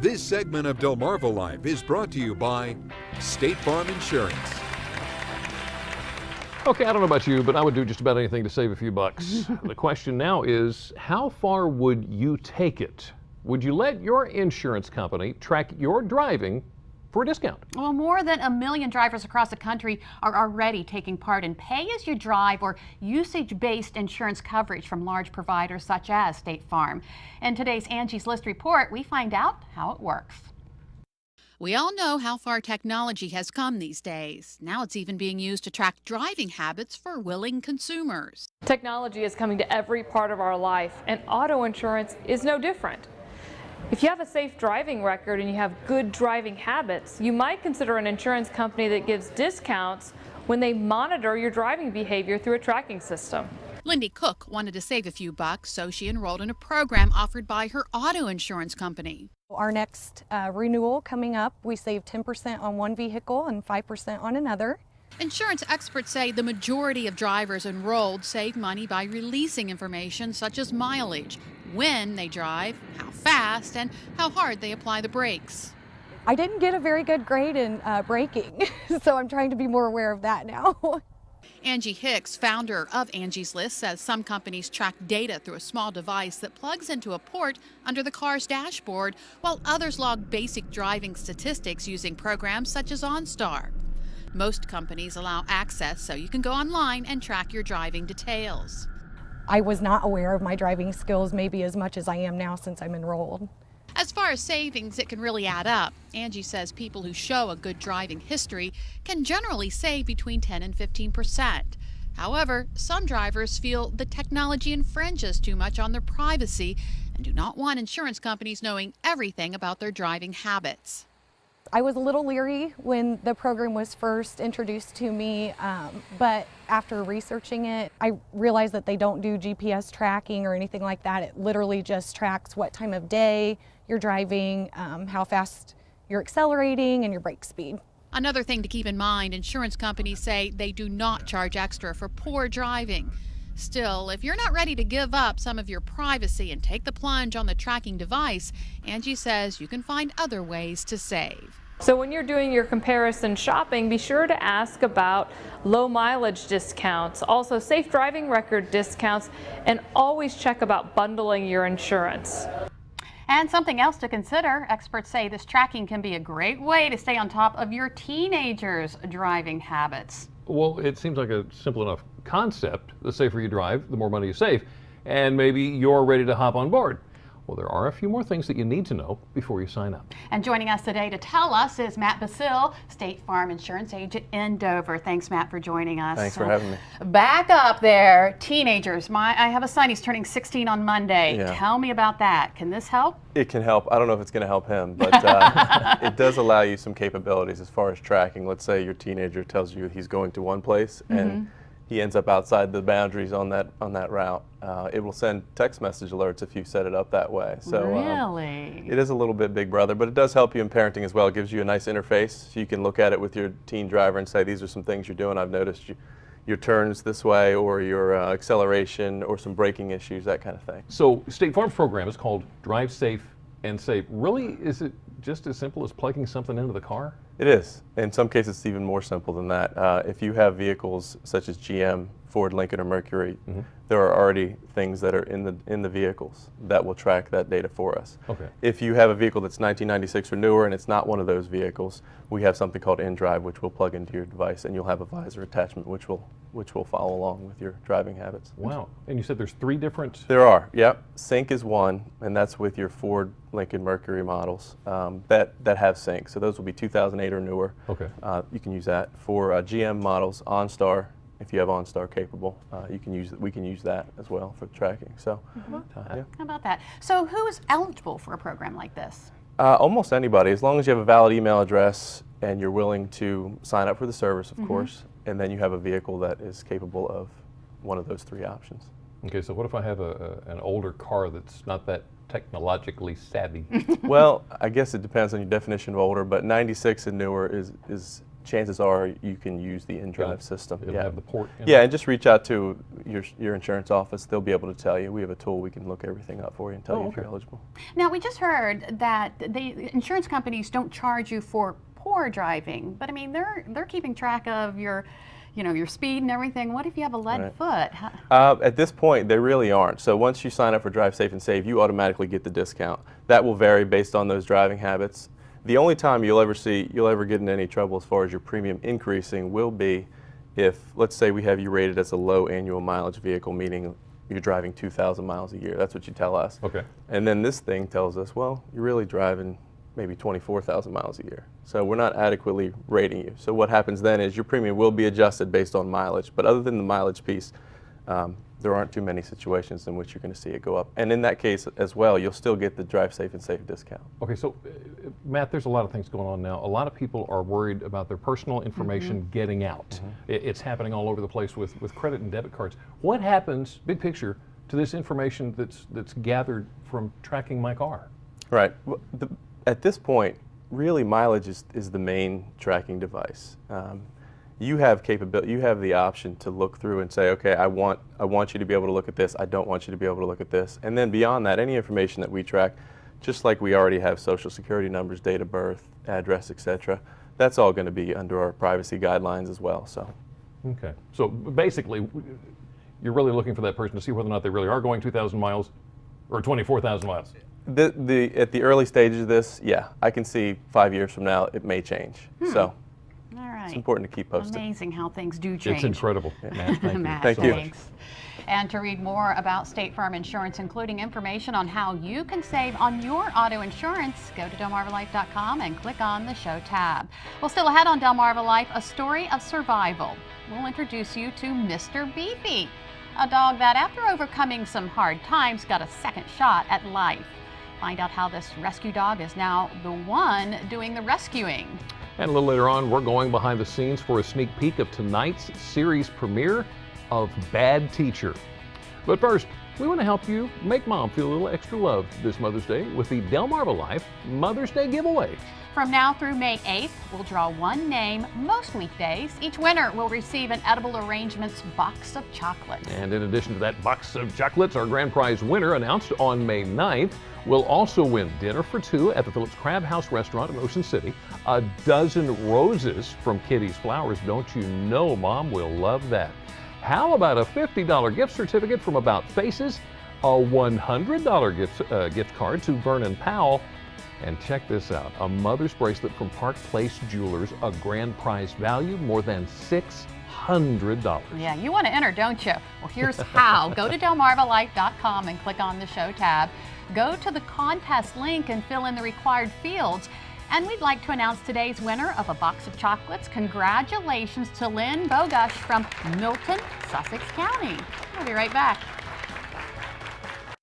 This segment of Delmarva Life is brought to you by State Farm Insurance. Okay, I don't know about you, but I would do just about anything to save a few bucks. The question now is, how far would you take it? Would you let your insurance company track your driving for a discount? Well, more than 1 million drivers across the country are already taking part in pay-as-you-drive or usage-based insurance coverage from large providers such as State Farm. In today's Angie's List report, we find out how it works. We all know how far technology has come these days. Now it's even being used to track driving habits for willing consumers. Technology is coming to every part of our life, and auto insurance is no different. If you have a safe driving record and you have good driving habits, you might consider an insurance company that gives discounts when they monitor your driving behavior through a tracking system. Lindy Cook wanted to save a few bucks, so she enrolled in a program offered by her auto insurance company. Our next renewal coming up, we save 10% on one vehicle and 5% on another. Insurance experts say the majority of drivers enrolled save money by releasing information such as mileage, when they drive, how fast, and how hard they apply the brakes. I didn't get a very good grade in braking, so I'm trying to be more aware of that now. Angie Hicks, founder of Angie's List, says some companies track data through a small device that plugs into a port under the car's dashboard, while others log basic driving statistics using programs such as OnStar. Most companies allow access so you can go online and track your driving details. I was not aware of my driving skills maybe as much as I am now since I'm enrolled. As far as savings, it can really add up. Angie says people who show a good driving history can generally save between 10 and 15%. However, some drivers feel the technology infringes too much on their privacy and do not want insurance companies knowing everything about their driving habits. I was a little leery when the program was first introduced to me, but after researching it, I realized that they don't do GPS tracking or anything like that. It literally just tracks what time of day you're driving, how fast you're accelerating, and your brake speed. Another thing to keep in mind, insurance companies say they do not charge extra for poor driving. Still, if you're not ready to give up some of your privacy and take the plunge on the tracking device, Angie says you can find other ways to save. So when you're doing your comparison shopping, be sure to ask about low mileage discounts, also safe driving record discounts, and always check about bundling your insurance. And something else to consider, experts say this tracking can be a great way to stay on top of your teenagers' driving habits. Well, it seems like a simple enough concept. The safer you drive, the more money you save, and maybe you're ready to hop on board. Well, there are a few more things that you need to know before you sign up. And joining us today to tell us is Matt Basil, State Farm Insurance Agent in Dover. Thanks, Matt, for joining us. Thanks for having me. Back up there, teenagers. I have a son, he's turning 16 on Monday. Yeah. Tell me about that. Can this help? It can help. I don't know if it's going to help him, but it does allow you some capabilities as far as tracking. Let's say your teenager tells you he's going to one place and he ends up outside the boundaries on that route. It will send text message alerts if you set it up that way. So really? It is a little bit big brother, but it does help you in parenting as well. It gives you a nice interface. So you can look at it with your teen driver and say, these are some things you're doing. I've noticed your turns this way, or your acceleration, or some braking issues, that kind of thing. So State Farm's program is called Drive Safe and Save. Really, is it just as simple as plugging something into the car? It is. In some cases, it's even more simple than that. If you have vehicles such as GM, Ford, Lincoln, or Mercury, there are already things that are in the vehicles that will track that data for us. Okay. If you have a vehicle that's 1996 or newer and it's not one of those vehicles, we have something called nDrive, which will plug into your device, and you'll have a visor attachment which will follow along with your driving habits. Wow. And you said there's 3 different? There are, yep. Sync is one, and that's with your Ford, Lincoln, Mercury models that have sync. So those will be 2008 or newer. Okay. You can use that. For GM models, OnStar, if you have OnStar capable, we can use that as well for tracking. So, yeah. How about that? So who is eligible for a program like this? Almost anybody, as long as you have a valid email address and you're willing to sign up for the service, of course, and then you have a vehicle that is capable of one of those 3 options. Okay, so what if I have an older car that's not that technologically savvy? Well, I guess it depends on your definition of older, but 96 and newer is chances are you can use the in-drive system. It'll have the port. Yeah, and just reach out to your insurance office. They'll be able to tell you. We have a tool we can look everything up for you and tell you if you're eligible. Now, we just heard that the insurance companies don't charge you for poor driving, but I mean, they're keeping track of your speed and everything. What if you have a lead foot? At this point, they really aren't. So once you sign up for Drive Safe and Save, you automatically get the discount. That will vary based on those driving habits. The only time you'll ever get in any trouble as far as your premium increasing will be if, let's say, we have you rated as a low annual mileage vehicle, meaning you're driving 2,000 miles a year. That's what you tell us. Okay. And then this thing tells us, well, you're really driving maybe 24,000 miles a year. So we're not adequately rating you. So what happens then is your premium will be adjusted based on mileage. But other than the mileage piece, there aren't too many situations in which you're going to see it go up. And in that case as well, you'll still get the Drive Safe and Save discount. Okay, so Matt, there's a lot of things going on now. A lot of people are worried about their personal information getting out. It's happening all over the place with credit and debit cards. What happens, big picture, to this information that's gathered from tracking my car? Right. Well, at this point, really mileage is the main tracking device. You have capability. You have the option to look through and say, okay, I want you to be able to look at this. I don't want you to be able to look at this. And then beyond that, any information that we track, just like we already have social security numbers, date of birth, address, etc., that's all going to be under our privacy guidelines as well. So. Okay. So basically, you're really looking for that person to see whether or not they really are going 2,000 miles or 24,000 miles. At the early stages of this, yeah, I can see 5 years from now it may change. So. All right. It's important to keep posted. Amazing how things do change. It's incredible. Matt, thank you. Matt, Thank you. thanks. And to read more about State Farm Insurance, including information on how you can save on your auto insurance, go to delmarvalife.com and click on the Show tab. Well, still ahead on Delmarva Life, a story of survival. We'll introduce you to Mr. Beefy, a dog that, after overcoming some hard times, got a second shot at life. Find out how this rescue dog is now the one doing the rescuing. And a little later on, we're going behind the scenes for a sneak peek of tonight's series premiere of Bad Teacher. But first, we want to help you make Mom feel a little extra love this Mother's Day with the Delmarva Life Mother's Day giveaway. From now through May 8th, we'll draw one name most weekdays. Each winner will receive an Edible Arrangements box of chocolates. And in addition to that box of chocolates, our grand prize winner, announced on May 9th, will also win dinner for two at the Phillips Crab House restaurant in Ocean City, a dozen roses from Kitty's Flowers. Don't you know Mom will love that? How about a $50 gift certificate from About Faces, a $100 gift card to Vernon Powell, and check this out, a mother's bracelet from Park Place Jewelers, a grand prize value more than $600. Yeah, you want to enter, don't you? Well, here's how. Go to delmarvalife.com and click on the Show tab. Go to the contest link and fill in the required fields. And we'd like to announce today's winner of a box of chocolates. Congratulations to Lynn Bogush from Milton, Sussex County. We'll be right back.